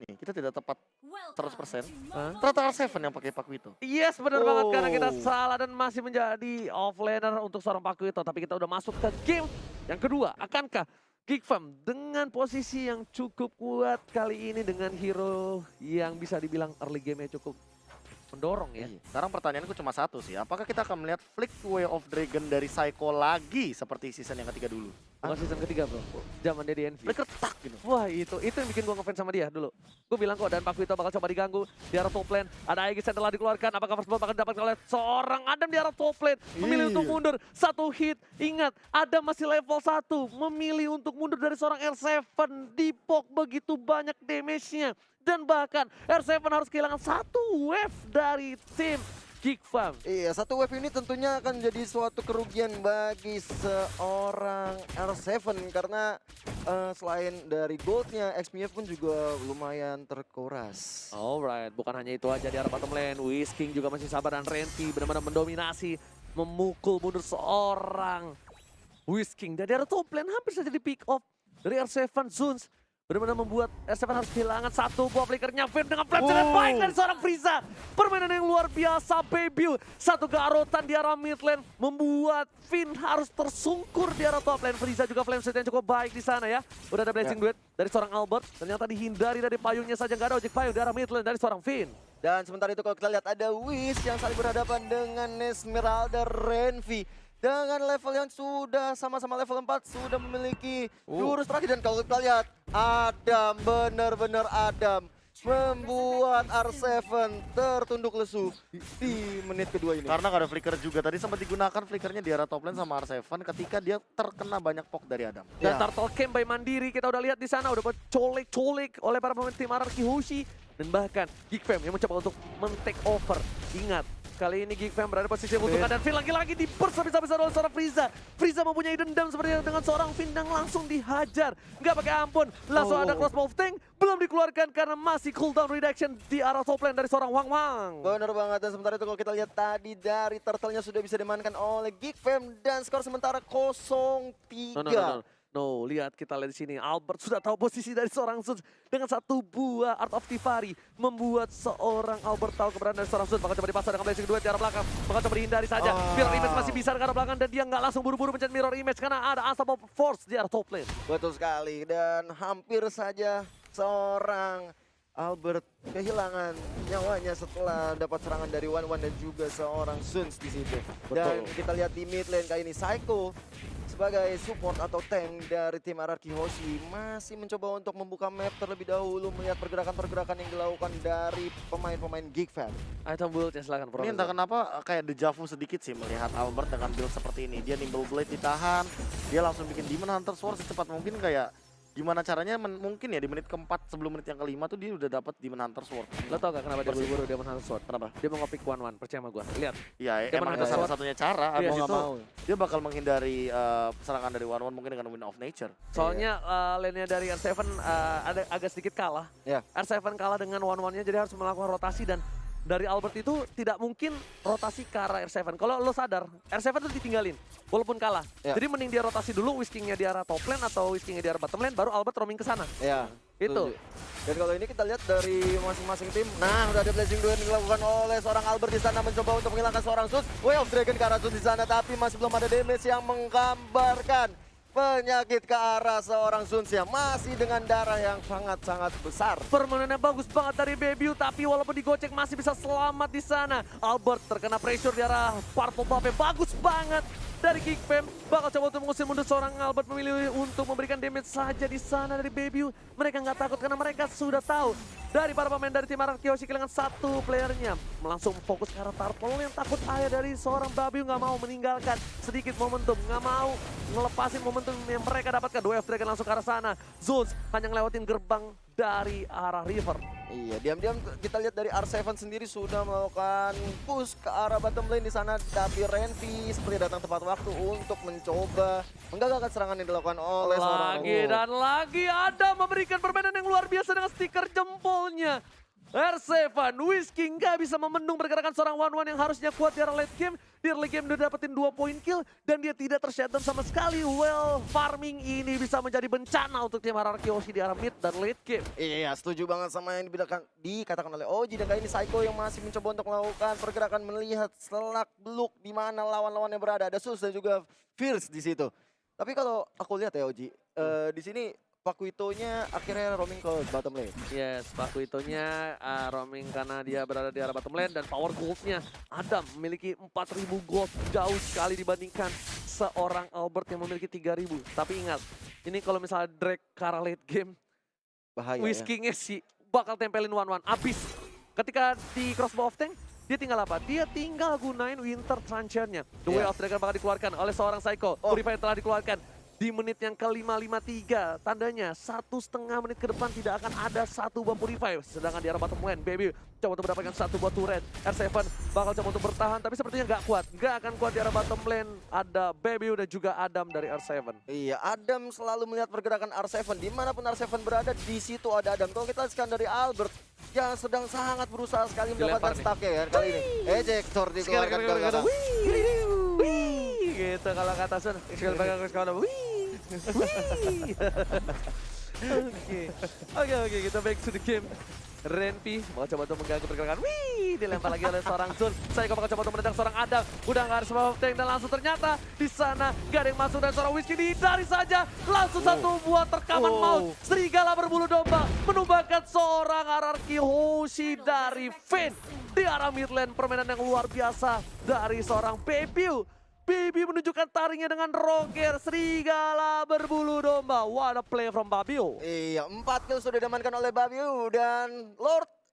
nih, kita tidak tepat 100%. Hah? Ternyata R7 yang pakai Pakuito. Yes, benar banget karena kita Oh. salah dan masih menjadi offlaner untuk seorang Pakuito. Tapi kita udah masuk ke game yang kedua. Akankah Geekfam dengan posisi yang cukup kuat kali ini dengan hero yang bisa dibilang early game-nya cukup mendorong ya? Iya. Sekarang pertanyaanku cuma satu sih, apakah kita akan melihat Flick Way of Dragon dari Psycho lagi seperti season yang ketiga dulu? Bukan season ketiga bro, zaman dia di Envy. Flicker tak gitu. Wah itu yang bikin gue ngefans sama dia dulu. Gue bilang kok dan Pakuito bakal coba diganggu di arah top lane. Ada Aegis yang telah dikeluarkan, apakah first blood akan didapatkan oleh seorang Adam di arah top lane. Memilih untuk mundur, satu hit. Ingat, Adam masih level 1. Memilih untuk mundur dari seorang R7. Dipok begitu banyak damage-nya. Dan bahkan R7 harus kehilangan satu wave dari tim Geekfam. Iya, satu wave ini tentunya akan jadi suatu kerugian bagi seorang R7 karena selain dari goldnya, XP-nya pun juga lumayan terkuras. Alright, bukan hanya itu aja di arah bottom lane. Whisking juga masih sabar dan Renty benar-benar mendominasi. Memukul mundur seorang Whisking. Dan di arah top lane hampir saja di pick off dari R7 Zuns. Benar-benar membuat R7 harus kehilangan satu buah flickernya. Finn dengan flash yang baik dari seorang Frieza. Permainan yang luar biasa, Baby. Satu garotan di arah mid lane membuat Finn harus tersungkur di arah top lane. Frieza juga flame set yang cukup baik di sana ya. Udah ada blessing duet dari seorang Albert. Ternyata dihindari dari payungnya saja. Nggak ada ojek payung di arah mid lane dari seorang Finn. Dan sementara itu kalau kita lihat ada Wiz yang saling berhadapan dengan Esmeralda Renvi. Dengan level yang sudah sama-sama level 4 sudah memiliki jurus terakhir. Dan kalau kita lihat Adam, benar-benar Adam membuat R7 tertunduk lesu di menit kedua ini. Karena gak ada flicker juga, tadi sempat digunakan flickernya di arah top lane sama R7 ketika dia terkena banyak poke dari Adam. Dan Ya. Turtle Camp by Mandiri kita udah lihat di sana udah colek-colek oleh para pemain tim RRQ Hoshi dan bahkan Geekfam yang mencoba untuk men-take over. Ingat, kali ini Geekfam berada di posisi yang menguntungkan dan Finn lagi-lagi di burst habis-habisan oleh seorang Frieza. Frieza mempunyai dendam seperti dengan seorang Finn dan langsung dihajar. Nggak pakai ampun, langsung ada crossbow tank belum dikeluarkan karena masih cooldown reduction di arah top lane dari seorang Wang Wang. Benar banget, dan sementara itu kalau kita lihat tadi dari turtle-nya sudah bisa dimainkan oleh Geekfam dan skor sementara 0-3. No, lihat kita lihat di sini. Albert sudah tahu posisi dari seorang Zuns dengan satu buah Art of Tivari membuat seorang Albert tahu keberadaan dari seorang Zuns. Bakal coba dipasang dengan blessing duet di arah belakang. Bakal coba dihindari saja. Mirror image masih bisa ke arah belakang dan dia nggak langsung buru-buru mencet mirror image karena ada Unstoppable Force di arah top lane. Betul sekali, dan hampir saja seorang Albert kehilangan nyawanya setelah dapat serangan dari Wan dan juga seorang Zuns di situ. Dan kita lihat di mid lane kali ini Psycho sebagai support atau tank dari tim RRQ Hoshi masih mencoba untuk membuka map terlebih dahulu melihat pergerakan-pergerakan yang dilakukan dari pemain-pemain Geekfam. Item build-nya silakan Ini entah kenapa kayak dejavu sedikit sih melihat Albert dengan build seperti ini. Dia nimble blade ditahan, dia langsung bikin Demon Hunter Sword secepat mungkin. Kayak gimana caranya mungkin ya di menit keempat sebelum menit yang kelima tuh dia udah dapat Demon Hunter Sword. Lo tau gak kenapa dia buru-buru dia menang sword? Kenapa? Dia mau nge-pick 1-1, percaya sama gue. Lihat. Iya, Dia emang menang itu salah sword. satunya cara. Iya, Habis nggak itu mau. dia bakal menghindari serangan dari One mungkin dengan Wind of Nature. Soalnya lane-nya dari R7 ada agak sedikit kalah. Ya. R7 kalah dengan 1-1-nya jadi harus melakukan rotasi dan dari Albert itu tidak mungkin rotasi ke arah R7. Kalau lo sadar, R7 itu ditinggalin walaupun kalah. Ya. Jadi mending dia rotasi dulu, Whiskingnya di arah top lane atau Whiskingnya di arah bottom lane, baru Albert roaming ke sana. Ya, Itu. setuju. Dan kalau ini kita lihat dari masing-masing tim, nah udah ada blessing duet yang dilakukan oleh seorang Albert di sana mencoba untuk menghilangkan seorang Zuns. Way of Dragon ke arah Zuns di sana, tapi masih belum ada damage yang menggambarkan penyakit ke arah seorang Zuns yang masih dengan darah yang sangat-sangat besar. Permainannya bagus banget dari Bebiu, tapi walaupun digocek masih bisa selamat di sana. Albert terkena pressure di arah Purple Buff bagus banget dari Geekfam. Bakal coba untuk mengusir mundur seorang Albert, memilih untuk memberikan damage saja di sana dari Bebiu. Mereka nggak takut karena mereka sudah tahu dari para pemain dari tim RRQ Hoshi kehilangan satu playernya. Langsung fokus ke arah Tarpol yang takut ayah dari seorang Babiu, nggak mau meninggalkan sedikit momentum, nggak mau ngelepasin momentum yang mereka dapatkan. Dua Dragon langsung ke arah sana. Zuns hanya ngelewatin gerbang dari arah River. Iya, diam-diam kita lihat dari R7 sendiri sudah melakukan push ke arah bottom lane di sana, tapi Renvi seperti datang tepat waktu untuk mencoba menggagalkan serangan yang dilakukan oleh seorang Lagi dan lagi ada memberikan permainan yang luar biasa dengan stiker jempolnya. R7, Whisking nggak bisa membendung pergerakan seorang One yang harusnya kuat di arah late game. Di late game udah dapetin 2 poin kill dan dia tidak tershutdown sama sekali. Well, farming ini bisa menjadi bencana untuk tim Hierarchy Hoshi di arah mid dan late game. Iya, setuju banget sama yang dikatakan oleh Oji. Dan kali ini Psycho yang masih mencoba untuk melakukan pergerakan melihat selak beluk di mana lawan-lawannya berada. Ada Sus dan juga Fierce di situ. Tapi kalau aku lihat ya Oji, di sini Pakuitonya akhirnya roaming ke bottom lane. Yes, Pakuitonya roaming karena dia berada di arah bottom lane dan power goldnya Adam memiliki 4.000 gold, jauh sekali dibandingkan seorang Albert yang memiliki 3.000. Tapi ingat, ini kalau misalnya Drake ke arah late game, Bahaya ya. Whiskingnya sih bakal tempelin One. Abis. Ketika di crossbow of tank, dia tinggal apa? Dia tinggal gunain Winter Trencher-nya. The Way of Dragon bakal dikeluarkan oleh seorang Psycho. Purifier telah dikeluarkan. Di menit yang ke-553, tandanya 1,5 menit ke depan tidak akan ada satu buah Purify. Sedangkan di arah bottom lane, Baby coba untuk mendapatkan satu buah turret. R7 bakal coba untuk bertahan, tapi sepertinya nggak kuat. Nggak akan kuat di arah bottom lane. Ada Baby dan juga Adam dari R7. Iya, Adam selalu melihat pergerakan R7. Dimanapun R7 berada, di situ ada Adam. Kalau kita lihat dari Albert, yang sedang sangat berusaha sekali mendapatkan stack-nya ya kali ini. Ejector dikeluarkan ke belakang. Gitu kalau kata Sun. Oke, kita back to the game. Renpi mau coba untuk mengganggu pergerakan. Dilempar lagi oleh seorang Sun. Saya bakal coba untuk menendang seorang Adam. Udah nggak ada semua tank dan langsung ternyata di sana gak ada yang masuk dan seorang Whiskey dihindari saja. Langsung satu buah terkaman maut. Serigala berbulu domba menumbangkan seorang Hierarchy Hoshi dari Finn. Di arah mid lane, permainan yang luar biasa dari seorang Baby. Baby menunjukkan taringnya dengan Roger, serigala berbulu domba. What a play from Babio. Iya, 4 kill sudah diamankan oleh Babio dan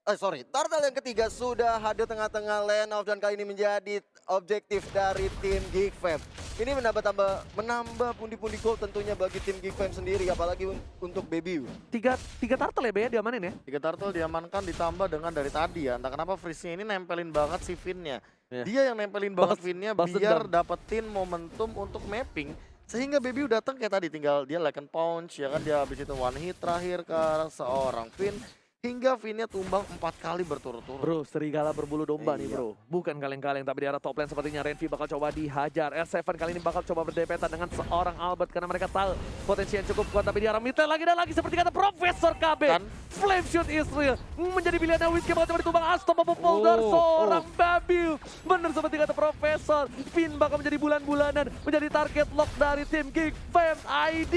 Turtle yang ketiga sudah hadir tengah-tengah lane off dan kali ini menjadi objektif dari tim Geekfam. Ini menambah pundi-pundi gold tentunya bagi tim Geekfam sendiri, apalagi untuk Babio. Tiga turtle ya, Bea diamanin ya? 3 turtle diamankan ditambah dengan dari tadi ya. Entah kenapa Freeze-nya ini nempelin banget si Finn-nya. Dia yang nempelin banget Finn-nya biar dapetin momentum untuk mapping. Sehingga Baby datang kayak tadi, tinggal dia like and punch ya kan, dia habis itu one hit terakhir ke arah seorang Finn. Hingga Finn-nya tumbang 4 kali berturut-turut. Bro, serigala berbulu domba nih bro. Bukan kaleng-kaleng, tapi di arah top lane sepertinya Renvi bakal coba dihajar. R7 kali ini bakal coba berdepetan dengan seorang Albert karena mereka tahu potensi yang cukup kuat. Tapi di arah mid lane lagi dan lagi seperti kata Profesor KB. Flame Shoot Israel menjadi pilihannya Whiskey bakal coba ditumbang unstoppable folder seorang Babil. Bener seperti kata Profesor. Finn bakal menjadi bulan-bulanan, menjadi target lock dari tim Geekfam ID.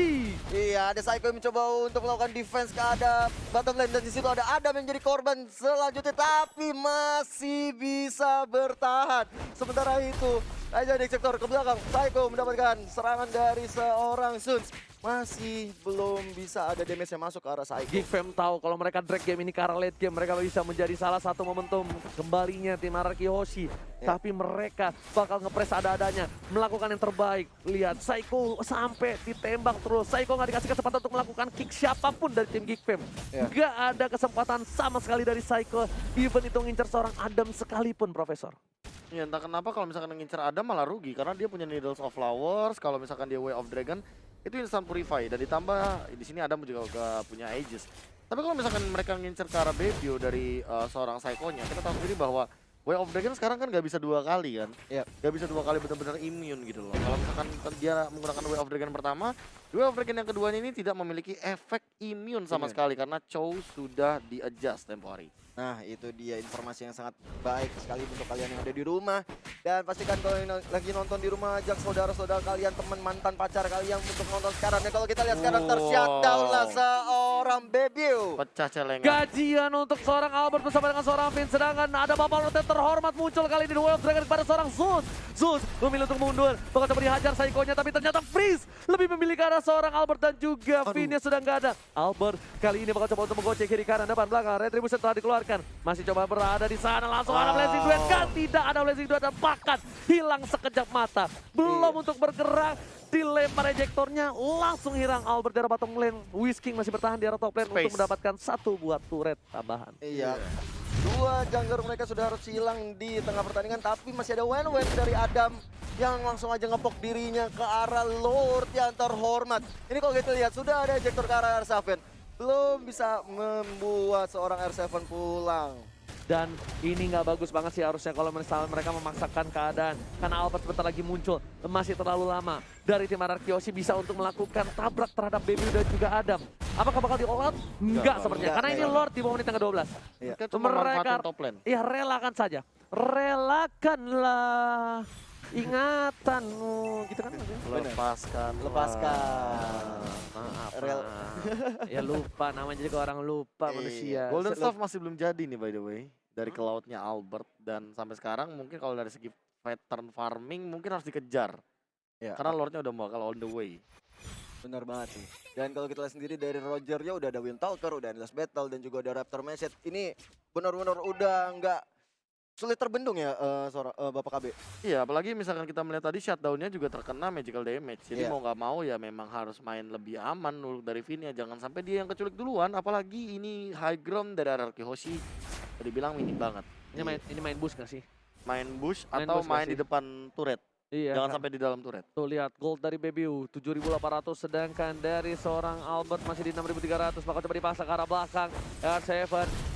Iya, ada Psycho yang mencoba untuk melakukan defense ke ada bottom lane dan di situ ada Adam yang menjadi korban selanjutnya tapi masih bisa bertahan. Sementara itu aja di sektor ke belakang Psycho mendapatkan serangan dari seorang Suns. Masih belum bisa ada damage yang masuk ke arah Psycho. Geekfam tahu kalau mereka drag game ini ke arah late game, mereka bisa menjadi salah satu momentum kembalinya tim Hierarchy Hoshi. Tapi mereka bakal ngepres ada-adanya, melakukan yang terbaik. Lihat, Psycho sampai ditembak terus. Psycho nggak dikasih kesempatan untuk melakukan kick siapapun dari tim Geekfam. Nggak ada kesempatan sama sekali dari Psycho, even itu ngincer seorang Adam sekalipun, Profesor. Ya entah kenapa kalau misalkan ngincer Adam malah rugi karena dia punya Needles of Flowers. Kalau misalkan dia Way of Dragon itu instant purify dan ditambah di sini Adam juga punya Aegis. Tapi kalau misalkan mereka ngincer ke arah Babio dari seorang Psycho-nya, kita tahu sendiri bahwa Way of Dragon sekarang kan gak bisa 2 kali kan. Gak bisa 2 kali benar-benar immune gitu loh. Kalau misalkan dia menggunakan Way of Dragon pertama, Way of Dragon yang keduanya ini tidak memiliki efek immune sama sekali karena Chow sudah di-adjust tempo hari. Nah, itu dia informasi yang sangat baik sekali untuk kalian yang ada di rumah. Dan pastikan kalau yang lagi nonton di rumah, ajak saudara-saudara kalian, teman mantan pacar kalian untuk nonton sekarang. Dan kalau kita lihat sekarang ter-shutdown lah seorang Babio. Pecah celengan. Gajian untuk seorang Albert bersama dengan seorang Finn. Sedangkan ada Bapak Rotet terhormat muncul kali ini di Way of Dragon kepada seorang Zeus. Zeus memilih untuk mundur. Bakal coba dihajar Psycho-nya, tapi ternyata Freeze lebih memilih ke arah seorang Albert dan juga Finn-nya sudah nggak ada. Albert kali ini bakal coba untuk menggocek kiri kanan depan belakang. Retribution telah dikeluarkan. Masih coba berada di sana, langsung ada Blazing Duet kan? Tidak ada Blazing Duet dan bahkan hilang sekejap mata. Belum untuk bergerak, dilempar ejektornya, langsung hilang Albert di arah bottom lane. Whisking masih bertahan di arah top lane untuk mendapatkan satu buah turret tambahan. Iya. 2 jungler mereka sudah harus hilang di tengah pertandingan, tapi masih ada win-win dari Adam yang langsung aja ngepok dirinya ke arah Lord yang terhormat. Ini kalau kita lihat sudah ada ejektor ke arah R7. belum bisa membuat seorang R7 pulang. Dan ini nggak bagus banget sih harusnya kalau misalnya mereka memaksakan keadaan. Karena Albert sebentar lagi muncul, masih terlalu lama. Dari tim Ararkyoshi bisa untuk melakukan tabrak terhadap Baby dan juga Adam. Apakah bakal di-all out? Enggak sepertinya, karena ini Lord di bawah menit tangga 12. Iya. Mereka cuma manfaatin top lane. Ya relakan saja. Relakanlah ingatanmu. Gitu kan maksudnya? Lepaskan. Maaf. Rel- Ya lupa, namanya juga orang lupa Iya. manusia. Golden Staff masih belum jadi nih by the way. Dari ke lautnya Albert. Dan sampai sekarang mungkin kalau dari segi veteran farming mungkin harus dikejar. Ya, Karena Lordnya udah bakal on the way. benar banget sih. Dan kalau kita lihat sendiri dari Roger-nya udah ada Windtalker, udah Endless Battle, dan juga ada Raptor Message. Ini benar-benar udah nggak sulit terbendung ya, Bapak KB. Iya, apalagi misalkan kita melihat tadi shutdown-nya juga terkena magical damage. Jadi Iya. mau nggak mau ya memang harus main lebih aman dulu dari Vinia. Jangan sampai dia yang keculik duluan. Apalagi ini high ground dari Ararkyoshi. Tadi bilang minim banget. Ini main boost gak sih? Main bush Main atau bush nggak main di sih? depan turret. Iya. Jangan sampai di dalam turret. Tuh lihat gold dari Bebiu 7.800 sedangkan dari seorang Albert masih di 6.300 bakal coba dipaksa ke arah belakang. R7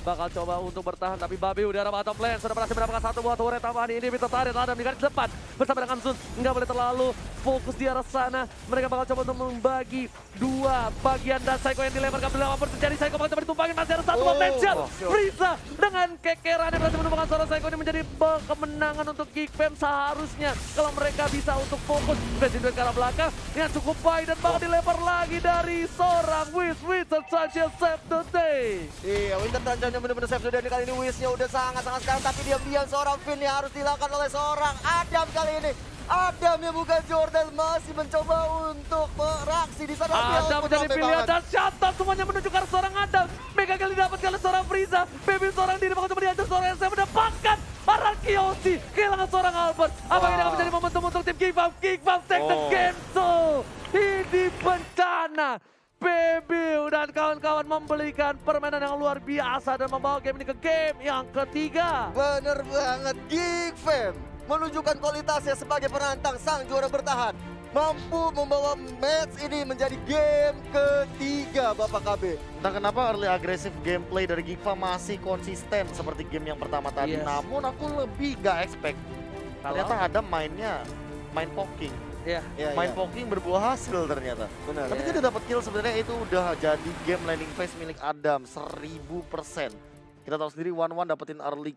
bakal coba untuk bertahan tapi Babiu di arah bottom lane sudah berhasil mendapatkan satu buah turret tambahan ini tarik Adam di garis depan bersama dengan Sun nggak boleh terlalu fokus di arah sana. Mereka bakal coba untuk membagi dua bagian dan Psycho yang dilemparkan apapun terjadi. Psycho bakal coba ditumpangin masih ada satu potensial. Frieza dengan kekerannya berhasil menumpangkan seorang Psycho ini menjadi kemenangan untuk Geek Fam. Seharusnya kalau mereka bisa untuk fokus Resident ke arah belakang yang cukup baik dan bakal dilempar lagi dari seorang Wizard saja save the day. Iya, Winter Dungeon-nya benar-benar save the day kali ini. Wish-nya udah sangat-sangat sekarang, tapi diam-diam seorang Finn yang harus dilakukan oleh seorang Adam kali ini. Adam yang bukan Jordan masih mencoba untuk beraksi di sana. Adam menjadi pilihan dan shutdown semuanya menuju ke arah seorang Adam. Mega kali didapatkan oleh seorang Frieza. Baby seorang diri bakal coba dihancur seorang yang saya mendapatkan Ararkyoshi kehilangan seorang Albert. Apa ini akan menjadi momentum untuk tim Geek Fam? Geek Fam take the game tuh. Ini bencana. Bebiu dan kawan-kawan membelikan permainan yang luar biasa dan membawa game ini ke game yang ketiga. Bener banget, Geek Fam menunjukkan kualitasnya sebagai penantang sang juara bertahan. Mampu membawa match ini menjadi game ketiga, Bapak KB. Entah kenapa early aggressive gameplay dari Geekfa masih konsisten seperti game yang pertama tadi. Yes. Namun aku lebih gak expect. Ternyata Adam mainnya main poking. Ya, Iya, Main iya. poking berbuah hasil ternyata. Benar. Ketika dia dapat kill sebenarnya itu udah jadi game landing phase milik Adam 1000%. Kita tahu sendiri 1-1 dapetin early